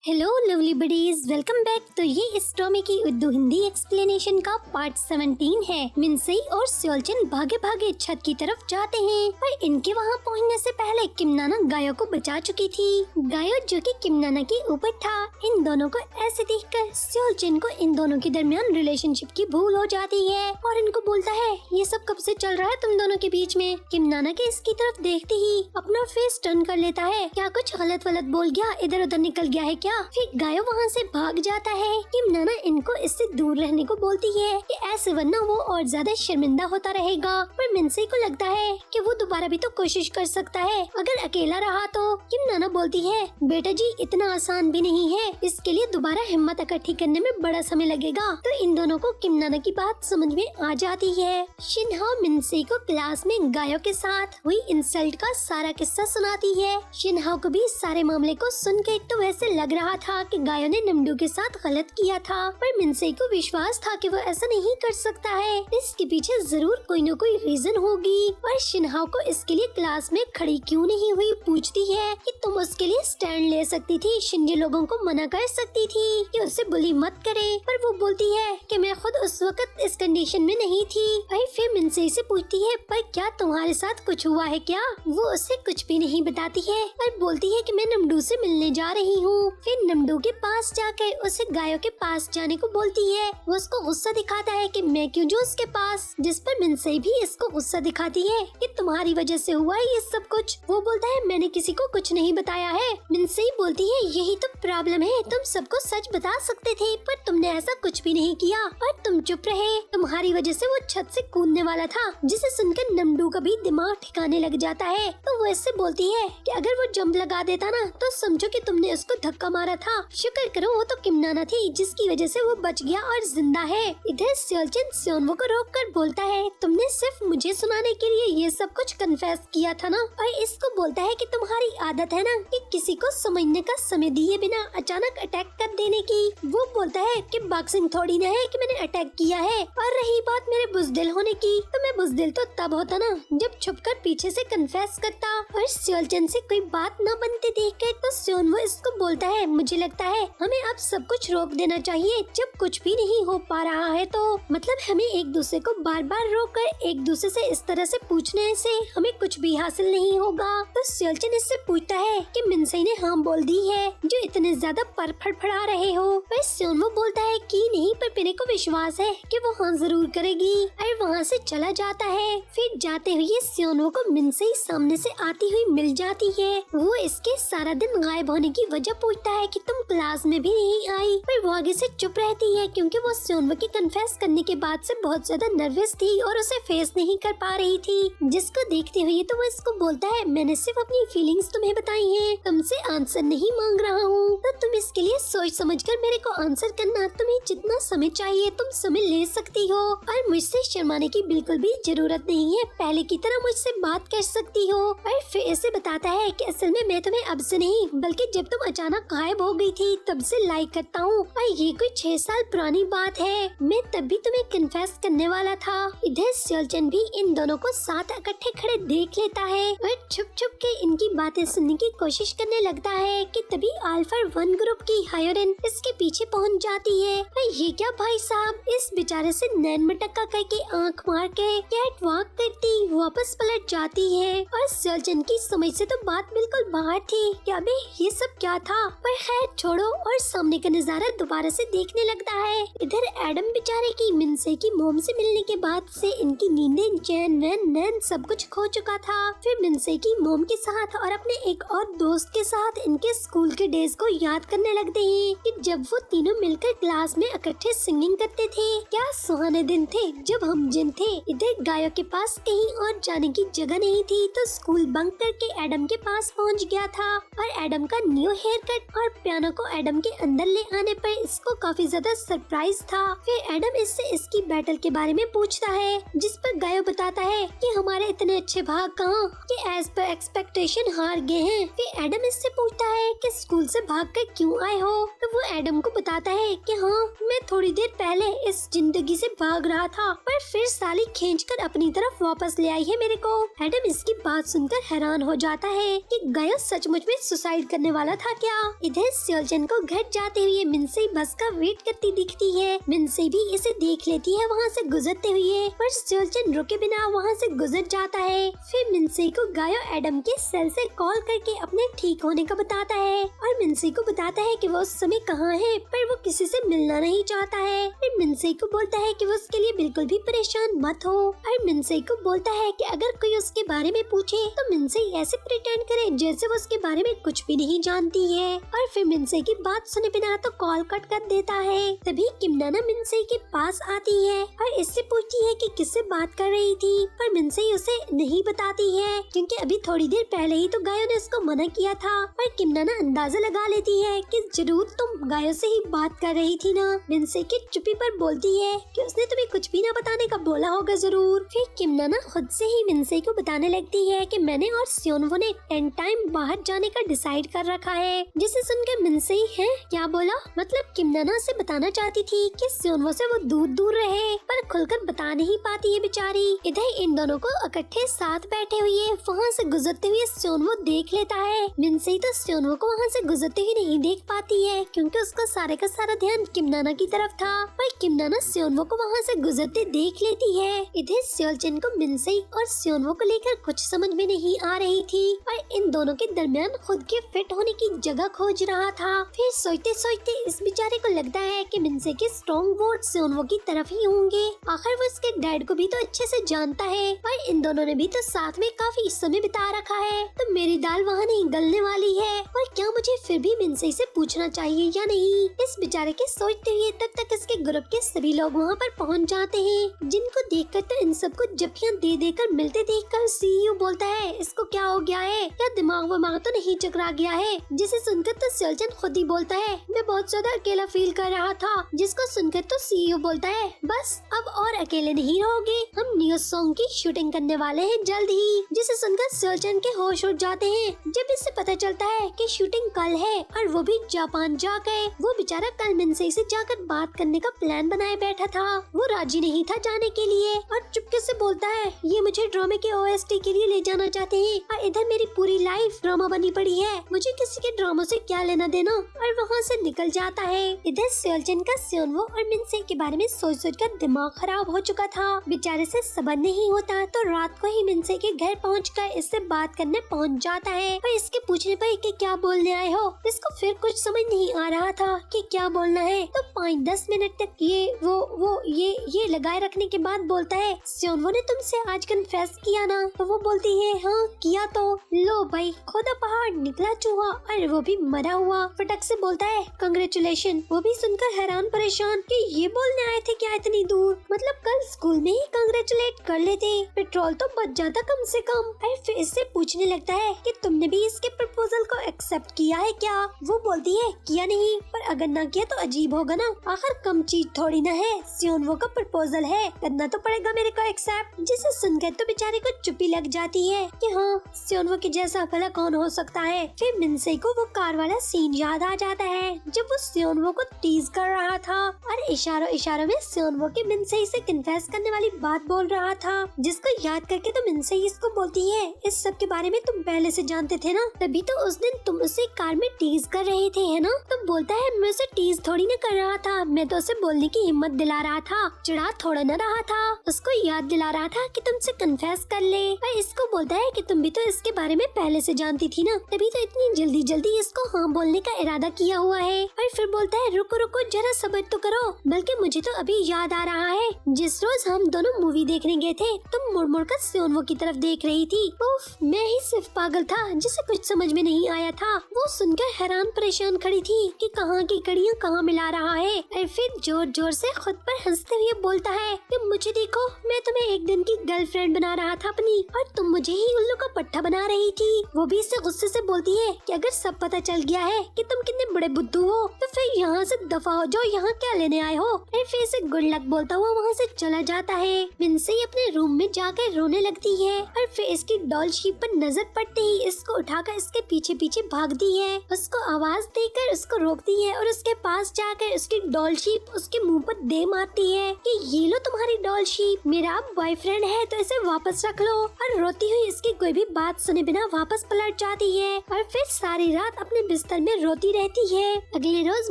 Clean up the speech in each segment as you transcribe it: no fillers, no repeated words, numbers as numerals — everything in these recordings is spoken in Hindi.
Hello lovely buddies, welcome back. तो ये इस टॉमी की उर्दू हिंदी एक्सप्लेनेशन का पार्ट 17 है। मिनसई और स्योलचन भागे भागे छत की तरफ जाते हैं और इनके वहाँ पहुँचने से पहले किमनाना गायों को बचा चुकी थी। गायो जो कि किमनाना के ऊपर था। इन दोनों को ऐसे देखकर स्योलचन को इन दोनों के दरमियान रिलेशनशिप की भूल हो जाती है और इनको बोलता है, ये सब कब से चल रहा है तुम दोनों के बीच में। किमनाना के इसकी तरफ देखते ही अपना फेस टर्न कर लेता है। क्या कुछ गलत वलत बोल गया, इधर उधर निकल गया है क्या? फिर गायो वहाँ से भाग जाता है। किमनाना इनको इससे दूर रहने को बोलती है कि ऐसे वरना वो और ज्यादा शर्मिंदा होता रहेगा। पर मिनसई को लगता है कि वो दोबारा भी तो कोशिश कर सकता है अगर अकेला रहा तो। किमनाना बोलती है, बेटा जी इतना आसान भी नहीं है, इसके लिए दोबारा हिम्मत इकट्ठी करने में बड़ा समय लगेगा। तो इन दोनों को किमनाना की बात समझ में आ जाती है। शिन्हा मिनसई को क्लास में गायो के साथ हुई इंसल्ट का सारा किस्सा सुनाती है। शिन्हा को भी सारे मामले को सुन के तो वैसे लग रहा था कि गायो ने नमडू के साथ गलत किया था, पर मिनसई को विश्वास था कि वो ऐसा नहीं कर सकता है। इसके पीछे जरूर कोई न कोई रीजन होगी। और शिन्हा को इसके लिए क्लास में खड़ी क्यों नहीं हुई पूछती है कि तुम उसके लिए स्टैंड ले सकती थी, शिंजी लोगों को मना कर सकती थी कि उसे बुली मत करे। पर वो बोलती है कि मैं खुद उस वक्त इस कंडीशन में नहीं थी। भाई फिर मिनसई से पूछती है, पर क्या तुम्हारे साथ कुछ हुआ है क्या? वो उसे कुछ भी नहीं बताती है और बोलती है कि मैं नमडू से मिलने जा रही हूँ। फिर नमडू के पास जाकर उसे गायो के पास जाने को बोलती है। वो उसको गुस्सा दिखाता है कि मैं क्यों जाऊँ उसके पास, जिस पर मिनसई भी इसको गुस्सा दिखाती है कि तुम्हारी वजह से हुआ ये सब कुछ। वो बोलता है, मैंने किसी को कुछ नहीं बताया है। मिनसई बोलती है, यही तो प्रॉब्लम है, तुम सबको सच बता सकते थे पर तुमने ऐसा कुछ भी नहीं किया और तुम चुप रहे। तुम्हारी वजह से वो छत से कूदने वाला था, जिसे सुनकर नमडू का भी दिमाग ठिकाने लग जाता है। तो वो इससे बोलती है कि अगर वो जंप लगा देता ना तो समझो कि तुमने उसको धक्का मारा था। शुक्र करो वो तो किमनाना थी जिसकी वजह से वो बच गया और जिंदा है। इधर स्योलचन स्योनवो को रोककर बोलता है, तुमने सिर्फ मुझे सुनाने के लिए ये सब कुछ कन्फेस किया था ना। और इसको बोलता है कि तुम्हारी आदत है ना कि किसी को समझने का समय दिए बिना अचानक अटैक कर देने की। वो बोलता है कि बॉक्सिंग थोड़ी ना है कि मैंने अटैक किया है। और रही बात मेरे बुजदिल होने की, तो मैं बुजदिल तो तब होता ना जब छुपकर पीछे से कन्फेस करता। और स्योलचन से कोई बात न बनते देखकर तो स्योनवो इसको बोलता है, मुझे लगता है हमें अब सब कुछ रोक देना चाहिए। जब कुछ भी नहीं हो पा रहा है तो मतलब हमें एक दूसरे को बार बार रोक कर एक दूसरे से इस तरह से पूछने से हमें कुछ भी हासिल नहीं होगा। तो स्योलचन इससे पूछता है कि मिनसई ने हाँ बोल दी है जो इतने ज्यादा पर फड़फड़ा रहे हो। पर स्योनवो बोलता है कि नहीं, पर मेरे को विश्वास है कि वो हाँ जरूर करेगी। और वहाँ से चला जाता है। फिर जाते हुए स्योनवो को मिनसई सामने से आती हुई मिल जाती है। वो इसके सारा दिन गायब होने की वजह पूछता है कि तुम क्लास में भी नहीं आई। पर वो आगे से चुप रहती है क्योंकि वो स्योनवो की कन्फेस करने के बाद से बहुत ज्यादा नर्वस थी और उसे फेस नहीं कर पा रही थी। जिसको देखते हुए तो वो इसको बोलता है, मैंने सिर्फ अपनी फीलिंग्स तुम्हें बताई हैं, तुमसे आंसर नहीं मांग रहा हूँ। तो तुम इसके लिए सोच समझकर मेरे को आंसर करना। तुम्हें जितना समय चाहिए तुम समय ले सकती हो और मुझसे शर्माने की बिल्कुल भी जरूरत नहीं है। पहले की तरह मुझसे बात कर सकती हो। और फिर ऐसे बताता है कि असल में मैं तुम्हें अब से नहीं बल्कि जब तुम अचानक गायब हो गई थी तब से लाइक करता हूँ। और ये कोई 6 साल पुरानी बात है, मैं तब भी तुम्हें कन्फेस करने वाला था। इधर स्योलचन भी इन दोनों को साथ इकट्ठे खड़े देख लेता है और छुप छुप के इनकी बातें सुनने की कोशिश करने लगता है कि तभी अल्फा 1 ग्रुप की हायोरेन इसके पीछे पहुंच जाती है। ये क्या भाई साहब, इस बेचारे से नैन मटक्का करके आंख मार के कैट वॉक करती वापस पलट जाती है। और स्योलचन की समझ से तो बात बिल्कुल बाहर थी कि अबे ये सब क्या था। पर खैर छोड़ो और सामने का नजारा दोबारा से देखने लगता है। इधर एडम बेचारे की मिनसई की मोम से मिलने के बाद से इनकी नींदें, चैन वैन नैन सब कुछ खो चुका था। फिर मिनसई की मोम के साथ और अपने एक और दोस्त के साथ इनके स्कूल के डेज को याद करने लगते हैं कि जब वो तीनों मिलकर क्लास में इकट्ठे सिंगिंग करते थे। क्या सुहाने दिन थे जब हम जिन थे। इधर गायो के पास कहीं और जाने की जगह नहीं थी तो स्कूल बंक करके एडम के पास पहुंच गया था। और एडम का न्यू हेयर कट और पियानो को एडम के अंदर ले आने पर इसको काफी ज्यादा सरप्राइज था। फिर एडम इससे इसकी बैटल के बारे में पूछता है जिस पर गायो बताता है कि हमारे इतने अच्छे भाग कहाँ कि एज पर एक्सपेक्टेशन हार गए हैं। फिर एडम इससे पूछता है कि स्कूल से भागकर क्यों आए हो। तो वो एडम को बताता है कि हाँ मैं थोड़ी देर पहले इस जिंदगी से भाग रहा था पर फिर साली खींचकर अपनी तरफ वापस ले आई है मेरे को। एडम इसकी बात सुनकर हैरान हो जाता है कि गायो सचमुच में सुसाइड करने वाला था क्या। इधर स्योलचन को घर जाते हुए मिनसे बस का वेट करती दिखती है। मिनसे भी इसे देख लेती है वहाँ से गुजरते हुए, पर स्योलचन रुके बिना वहाँ से गुजर जाता है। फिर मिनसे को गायो एडम के सेल से कॉल करके अपने ठीक होने का बताता है और मिनसे को बताता है कि वो उस समय कहाँ है, पर वो किसी से मिलना नहीं चाहता है। फिर मिनसे को बोलता है कि वो उसके लिए बिल्कुल भी परेशान मत हो, और मिनसे को बोलता है कि अगर कोई उसके बारे में पूछे तो मिनसे ऐसे प्रिटेंड करे जैसे वो उसके बारे में कुछ भी नहीं जानती है। और फिर मिनसे की बात सुने बिना तो कॉल कट कर देता है। तभी किमनाना मिनसे के पास आती है और इससे पूछती है कि किससे बात कर रही थी, पर मिनसे उसे नहीं बताती है क्योंकि अभी थोड़ी देर पहले ही तो गायो ने उसको मना किया था। पर किमनाना अंदाजा लगा लेती है कि जरूर तुम गायो से ही बात कर रही थी ना। मिनसे की चुप्पी पर बोलती है कि उसने तुम्हें कुछ भी ना बताने का बोला होगा जरूर। फिर किमनाना खुद से ही मिनसे को बताने लगती है कि मैंने और सियोनवो ने 10 टाइम बाहर जाने का डिसाइड कर रखा है, जिसे सुनकर मिनसे ही है क्या बोला, मतलब किमनाना से बताना चाहती थी कि सियोनवो से वो दूर दूर रहे, पर खुलकर बता नहीं पाती है बेचारी। इधर इन दोनों को इकट्ठे साथ बैठे हुए वहाँ से गुजरते हुए सियोनवो देख लेता है। मिनसे तो सियोनवो को वहाँ से गुजरते हुए नहीं देख पाती है क्योंकि उसका सारे का सारा ध्यान किमनाना की तरफ था, पर किमनाना सियोनवो को वहाँ से गुजरते देख लेती है। इधर स्योलचन को मिनसे और सियोनवो को लेकर कुछ समझ में नहीं आ रही थी और इन दोनों के दरमियान खुद के फिट होने की जगह खोज रहा था। फिर सोचते सोचते इस बेचारे को लगता है कि मिनसे के स्ट्रॉन्ग वर्ड सियोनवो की तरफ ही होंगे। आखिर वो इसके डैड को भी तो अच्छे से जानता है और इन दोनों ने भी तो साथ में काफी समय बिता रखा है, तो मेरी दाल वहाँ नहीं गलने वाली है। और क्या मुझे फिर भी मिनसे से पूछना चाहिए या नहीं? इस बेचारे के सोचते हुए तब तक इसके ग्रुप के सभी लोग वहाँ पर पहुँच जाते हैं, जिनको देखकर तो इन सबको जफ्फियाँ दे देकर मिलते देखकर सीईओ बोलता है इसको क्या हो गया है, क्या दिमाग वमाग तो नहीं चकरा गया है? जिसे सुनकर तो स्योलचन खुद ही बोलता है मैं बहुत ज्यादा अकेला फील कर रहा था, जिसको सुनकर तो सीईओ बोलता है बस अब और अकेले नहीं रहोगे, हम न्यू सॉन्ग की शूटिंग करने वाले हैं जल्द ही। जिसे सुनकर स्योलचन के होश उड़ जाते हैं जब इससे पता चलता है कि शूटिंग कल है और वो भी जापान जाकर। वो बेचारा कल मिनसे से जाकर बात करने का प्लान बनाए बैठा था, वो राजी नहीं था जाने के लिए और चुपके से बोलता है ये मुझे ड्रामे के ओएसटी के लिए ले जाना चाहते हैं और इधर मेरी पूरी लाइफ ड्रामा बनी पड़ी है, मुझे किसी के ड्रामों से क्या लेना देना, और वहाँ से निकल जाता है। इधर स्योलचन का सियोनवो और मिनसे के बारे में सोच सोच कर दिमाग खराब हो चुका था, बेचारे से सब्र नहीं होता तो रात को ही मिनसे के घर पहुंचकर इससे बात करने पहुंच जाता है। और इसके पूछने पर कि क्या बोलने आए हो, इसको फिर कुछ समझ नहीं आ रहा था कि क्या बोलना है, तो 5-10 मिनट तक ये लगाए रखने के बाद बोलता है सियोनवो ने तुमसे आज कन्फेस किया ना? तो वो बोलती है हाँ किया। तो लो भाई खुदा पहाड़ निकला चूहा, और वो भी मरा हुआ। फटक से बोलता है कांग्रेचुलेशन। वो भी सुनकर हैरान परेशान कि ये बोलने आए थे क्या इतनी दूर, मतलब कल स्कूल में ही कांग्रेचुलेट कर लेते, पेट्रोल तो बच जाता कम से कम। और फिर इससे पूछने लगता है कि तुमने भी इसके प्रपोजल को एक्सेप्ट किया है क्या? वो बोलती है किया नहीं, पर अगर ना किया तो अजीब होगा ना, आखिर कम चीज थोड़ी ना है, सियोनवो का प्रपोजल है, करना तो पड़ेगा मेरे को एक्सेप्ट। जिसे सुनकर तो बेचारे को चुप्पी लग जाती है कि हाँ सियोनवो के जैसा भला कौन हो सकता है। फिर मिनसे को वो कार वाला सीन याद आ जाता है जब वो सियोनवो को टीज कर रहा था और इशारों इशारों में सियोनवो के मिनसे से कन्फेस करने वाली बात बोल रहा था, जिसको याद करके तो मिनसे इसको बोलती है इस सब के बारे में तुम पहले से जानते थे ना, तभी तो उस दिन तुम उसे कार में टीज कर रहे थे है ना? तो बोलता है मैं उसे टीज थोड़ी ना कर रहा था, मैं तो उसे बोलने की हिम्मत दिला रहा था, चिढ़ा थोड़ा न रहा था, उसको याद दिला रहा था कि तुमसे कन्फेस कर ले। और इसको बोलता है कि तुम भी तो इसके बारे में पहले से जानती थी ना, तभी तो इतनी जल्दी जल्दी इसको हाँ बोलने का इरादा किया हुआ है। और फिर बोलता है रुको रुको जरा सब्र तो करो, बल्कि मुझे तो अभी याद आ रहा है जिस रोज हम दोनों मूवी देखने गए थे तुम मुड़ मुड़ कर सियोनवो की तरफ देख रही थी। उफ, मैं ही सिर्फ पागल था जिसे कुछ समझ में नहीं आया था। वो सुनकर हैरान परेशान खड़ी थी कि कहाँ की कड़ियाँ कहाँ मिला रहा है। और फिर जोर जोर से खुद पर हंसते हुए बोलता है कि मुझे देखो मैं तुम्हें एक दिन की गर्लफ्रेंड बना रहा था अपनी, और तुम मुझे ही उल्लू का पट्टा बना रही थी। वो भी इससे गुस्से से बोलती है कि अगर सब पता चल गया है कि तुम कितने बड़े बुद्धू हो तो फिर यहाँ से दफा हो जाओ, यहाँ क्या लेने आए हो। और फिर इसे गुड लक बोलता हुआ वहाँ से चला जाता है। मिनसे अपने रूम में जाकर रोने लगती है और फिर इसकी डॉल शीप पर नजर पड़ते ही इसको उठाकर इसके पीछे पीछे भागती है, उसको आवाज देकर उसको रोकती है और उसके पास जाकर उसकी डॉल शीप उसके मुंह पर दे मारती है कि ये लो तुम्हारी डॉल शीप, मेरा बॉयफ्रेंड है तो इसे वापस रख लो। और रोती हुई इसकी कोई भी बात सुने बिना वापस पलट जाती है और फिर सारी रात अपने बिस्तर में रोती रहती है। अगले रोज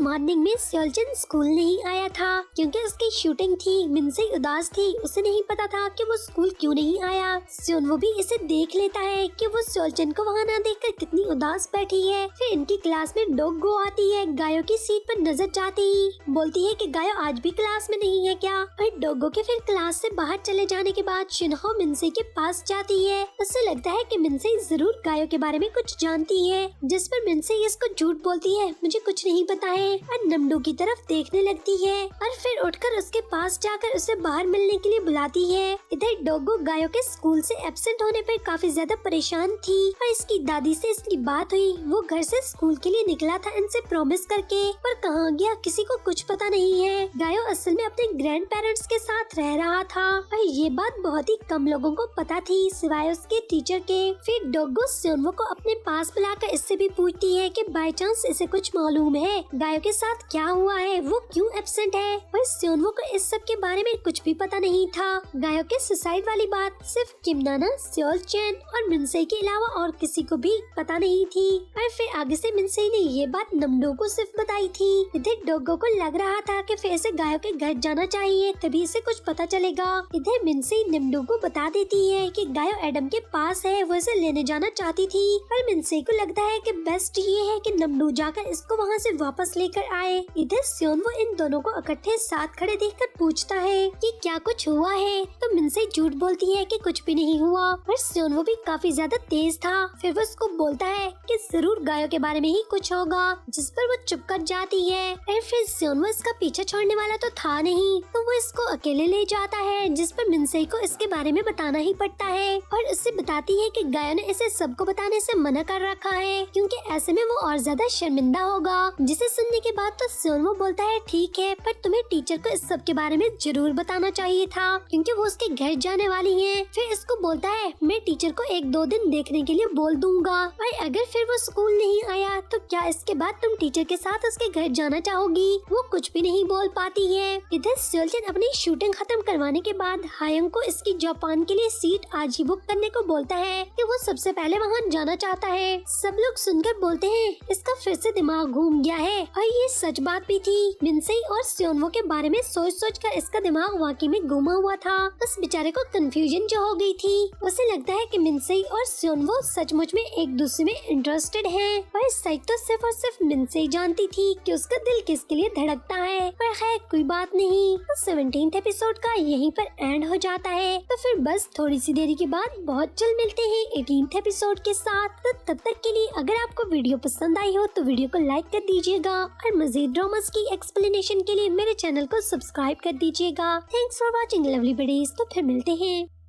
मॉर्निंग में सेओलचन स्कूल नहीं आया था क्योंकि उसकी शूटिंग थी। मिनसे उदास थी, उसे नहीं पता था कि वो स्कूल क्यों नहीं आया। सेओनवो भी इसे देख लेता है कि वो सेओलचन को वहाँ न देखकर कितनी उदास बैठी है। फिर इनकी क्लास में डोगो आती है। गायो की सीट पर नजर जाती ही बोलती है कि गायो आज भी क्लास में नहीं है क्या। और डोगो के फिर क्लास से बाहर चले जाने के बाद शिनहो मिनसे के पास जाती है। उसे लगता है कि मिनसे जरूर गायो के बारे में कुछ जानती है, जिस पर मिनसे इसको झूठ बोलती है, मुझे कुछ नहीं पता है, और नमडू की तरफ देखने लगती है और फिर उठकर उसके पास जाकर उसे बाहर मिलने के लिए बुलाती है। इधर डोगो गायो के स्कूल से एब्सेंट होने पर काफी ज्यादा परेशान थी और इसकी दादी से इसकी बात हुई। वो घर से स्कूल के लिए निकला था इनसे प्रॉमिस करके, पर कहाँ गया किसी को कुछ पता नहीं है। गायो असल में अपने ग्रैंड पेरेंट्स के साथ रह रहा था और ये बात बहुत ही कम लोगों को पता थी सिवाय उसके टीचर के। फिर डोगो सेओनवो को अपने पास बुलाकर इससे भी पूछती है कि बाय चांस इसे कुछ मालूम है गायो के साथ क्या हुआ है, वो क्यों एब्सेंट है। पर सेओनवो को इस सब के बारे में कुछ भी पता नहीं था। गायो के सुसाइड वाली बात सिर्फ किमनाना, सेओलचन और मिनसे के अलावा और किसी को भी पता नहीं थी। और फिर आगे से मिनसे ने ये बात नमडो को सिर्फ बताई थी। इधर डोगो को लग रहा था कि फिर से गायो के घर जाना चाहिए, तभी इसे कुछ पता चलेगा। इधर मिनसे नमडो को बता देती है कि गायो एडम के पास है, वो इसे लेने जाना चाहती थी। पर मिनसे को लगता है कि बेस्ट ये है कि नमडो जाकर इसको वहाँ से वापस लेकर आए। इधर सेओनवो इन दोनों को इकट्ठे साथ खड़े देखकर पूछता है कि क्या कुछ हुआ है, तो मिनसे झूठ बोलती है कि कुछ भी नहीं हुआ। पर सेओनवो भी काफी ज्यादा तेज था। फिर वो उसको बोलता है कि जरूर गायो के बारे में ही कुछ होगा, जिस पर वो चुप कर जाती है। और फिर सेओनवो इसका पीछा छोड़ने वाला तो था नहीं, तो वो इसको अकेले ले जाता है, जिस पर मिनसे को इसके बारे में बताना ही पड़ता है और उससे बताती है कि गायो ने इसे सबको बताने से मना कर रखा है क्योंकि ऐसे में वो और ज्यादा शर्मिंदा होगा। जिसे सुनने के बाद तो सेओनवो बोलता है ठीक है, पर तुम्हें टीचर को इस सब के बारे में जरूर बताना चाहिए था क्योंकि वो उसके घर जाने वाली है। फिर इसको बोलता है मैं टीचर को 1-2 दिन देखने के लिए बोल दूंगा और अगर फिर वो स्कूल नहीं आया तो क्या इसके बाद तुम टीचर के साथ उसके घर जाना चाहोगी। वो कुछ भी नहीं बोल पाती है। इधर सेओलचन अपनी शूटिंग खत्म करवाने के बाद हायंग को इसकी जापान के लिए सीट आज ही बुक करने को बोलता है कि वो सबसे पहले वहाँ जाना चाहता है। सब लोग सुनकर बोलते हैं इसका फिर से दिमाग घूम गया है और ये सच बात भी थी। मिनसे और सेओनवो के बारे में सोच कर इसका दिमाग वाकई में घूमा हुआ था। उस बेचारे को कंफ्यूजन जो हो गई थी, उसे लगता है कि मिनसे और सेओनवो सचमुच में एक दूसरे में इंटरेस्टेड हैं। पर सच तो सिर्फ और सिर्फ मिनसे जानती थी कि उसका दिल किसके लिए धड़कता है। पर खैर कोई बात नहीं, तो 17th एपिसोड का यहीं पर एंड हो जाता है। तो फिर बस थोड़ी सी देरी के बाद बहुत जल्द मिलते हैं 18th एपिसोड के साथ। तो तब तक के लिए अगर आपको वीडियो पसंद आई हो तो वीडियो को लाइक कर दीजिएगा और मजीद ड्रामास की एक्सप्लेनेशन के लिए मेरे चैनल को सब्सक्राइब कर दीजिएगा। Thanks for watching lovely buddies. तो फिर मिलते हैं।